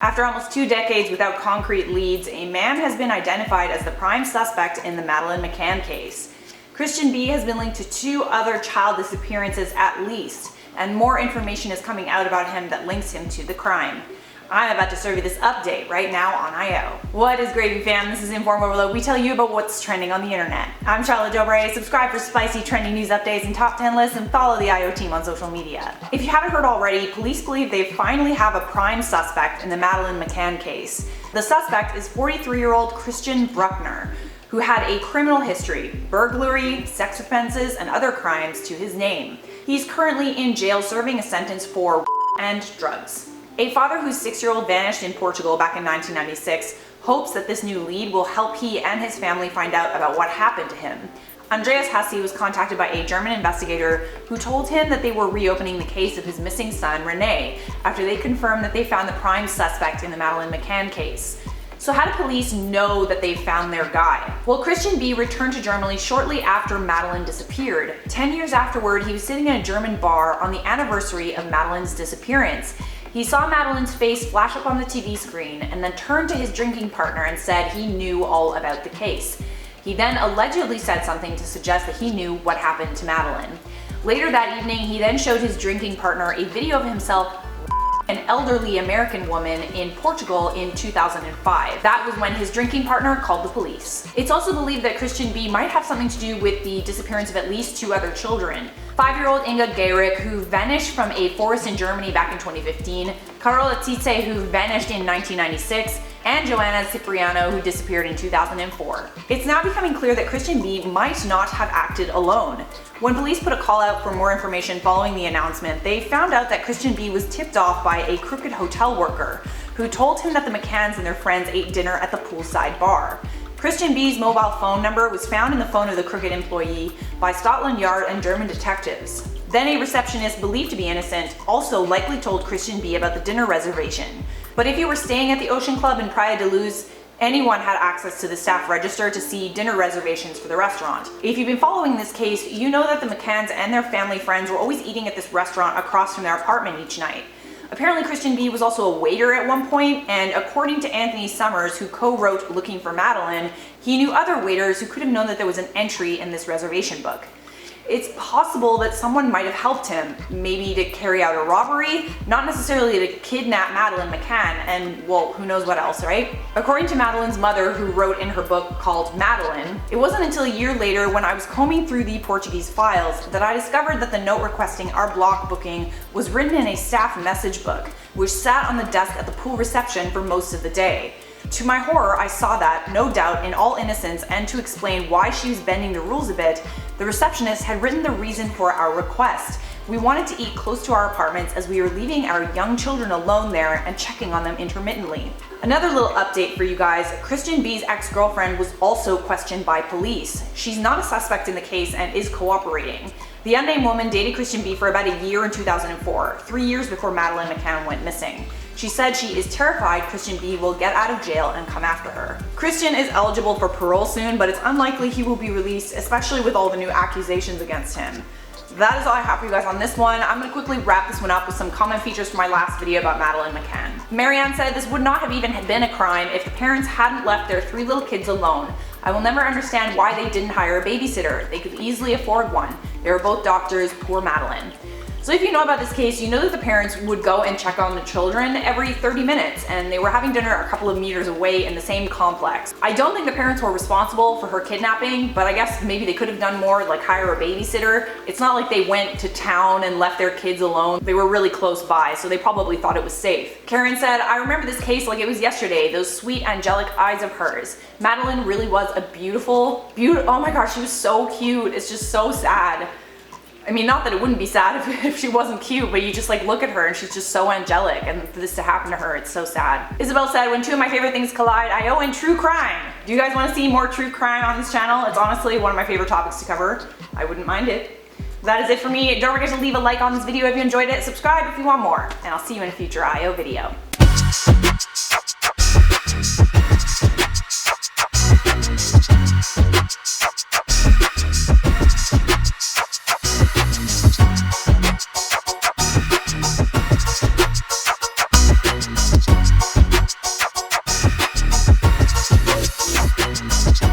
After almost 2 decades without concrete leads, a man has been identified as the prime suspect in the Madeleine McCann case. Christian B has been linked to 2 other child disappearances at least, and more information is coming out about him that links him to the crime. I'm about to serve you this update right now on IO. What is gravy, fam? This is InformOverload. We tell you about what's trending on the internet. I'm Charlotte Dobray. Subscribe for spicy trending news updates and top 10 lists, and follow the IO team on social media. If you haven't heard already, police believe they finally have a prime suspect in the Madeleine McCann case. The suspect is 43-year-old Christian Bruckner, who had a criminal history, burglary, sex offenses, and other crimes to his name. He's currently in jail serving a sentence for and drugs. A father whose 6-year-old vanished in Portugal back in 1996 hopes that this new lead will help he and his family find out about what happened to him. Andreas Hussey was contacted by a German investigator who told him that they were reopening the case of his missing son, Rene, after they confirmed that they found the prime suspect in the Madeleine McCann case. So how do police know that they found their guy? Well, Christian B returned to Germany shortly after Madeleine disappeared. 10 years afterward, he was sitting in a German bar on the anniversary of Madeleine's disappearance. He saw Madeleine's face flash up on the TV screen and then turned to his drinking partner and said he knew all about the case. He then allegedly said something to suggest that he knew what happened to Madeleine. Later that evening, he then showed his drinking partner a video of himself an elderly American woman in Portugal in 2005. That was when his drinking partner called the police. It's also believed that Christian B might have something to do with the disappearance of at least 2 other children. 5-year-old Inga Gehrig, who vanished from a forest in Germany back in 2015, Carola Titze, who vanished in 1996, and Joanna Cipriano, who disappeared in 2004. It's now becoming clear that Christian B might not have acted alone. When police put a call out for more information following the announcement, they found out that Christian B was tipped off by a crooked hotel worker who told him that the McCanns and their friends ate dinner at the poolside bar. Christian B's mobile phone number was found in the phone of the crooked employee by Scotland Yard and German detectives. Then a receptionist believed to be innocent also likely told Christian B about the dinner reservation. But if you were staying at the Ocean Club in Praia de Luz, anyone had access to the staff register to see dinner reservations for the restaurant. If you've been following this case, you know that the McCanns and their family friends were always eating at this restaurant across from their apartment each night. Apparently Christian B was also a waiter at one point, and according to Anthony Summers, who co-wrote Looking for Madeleine, he knew other waiters who could have known that there was an entry in this reservation book. It's possible that someone might have helped him, maybe to carry out a robbery, not necessarily to kidnap Madeleine McCann, and well, who knows what else, right? According to Madeleine's mother, who wrote in her book called Madeleine, it wasn't until a year later when I was combing through the Portuguese files that I discovered that the note requesting our block booking was written in a staff message book, which sat on the desk at the pool reception for most of the day. To my horror, I saw that, no doubt, in all innocence, and to explain why she was bending the rules a bit, the receptionist had written the reason for our request. We wanted to eat close to our apartments as we were leaving our young children alone there and checking on them intermittently. Another little update for you guys, Christian B's ex-girlfriend was also questioned by police. She's not a suspect in the case and is cooperating. The unnamed woman dated Christian B for about a year in 2004, 3 years before Madeleine McCann went missing. She said she is terrified Christian B will get out of jail and come after her. Christian is eligible for parole soon, but it's unlikely he will be released, especially with all the new accusations against him. That is all I have for you guys on this one. I'm going to quickly wrap this one up with some common features from my last video about Madeleine McCann. Marianne said this would not have even been a crime if the parents hadn't left their 3 little kids alone. I will never understand why they didn't hire a babysitter. They could easily afford one. They were both doctors, poor Madeleine. So if you know about this case, you know that the parents would go and check on the children every 30 minutes, and they were having dinner a couple of meters away in the same complex. I don't think the parents were responsible for her kidnapping, but I guess maybe they could have done more, like hire a babysitter. It's not like they went to town and left their kids alone. They were really close by, so they probably thought it was safe. Karen said, I remember this case like it was yesterday, those sweet angelic eyes of hers. Madeleine really was a beautiful, oh my gosh, she was so cute. It's just so sad. I mean, not that it wouldn't be sad if she wasn't cute, but you just like look at her and she's just so angelic, and for this to happen to her, it's so sad. Isabel said, when 2 of my favorite things collide, IO and true crime. Do you guys want to see more true crime on this channel? It's honestly one of my favorite topics to cover. I wouldn't mind it. That is it for me. Don't forget to leave a like on this video if you enjoyed it, subscribe if you want more, and I'll see you in a future IO video.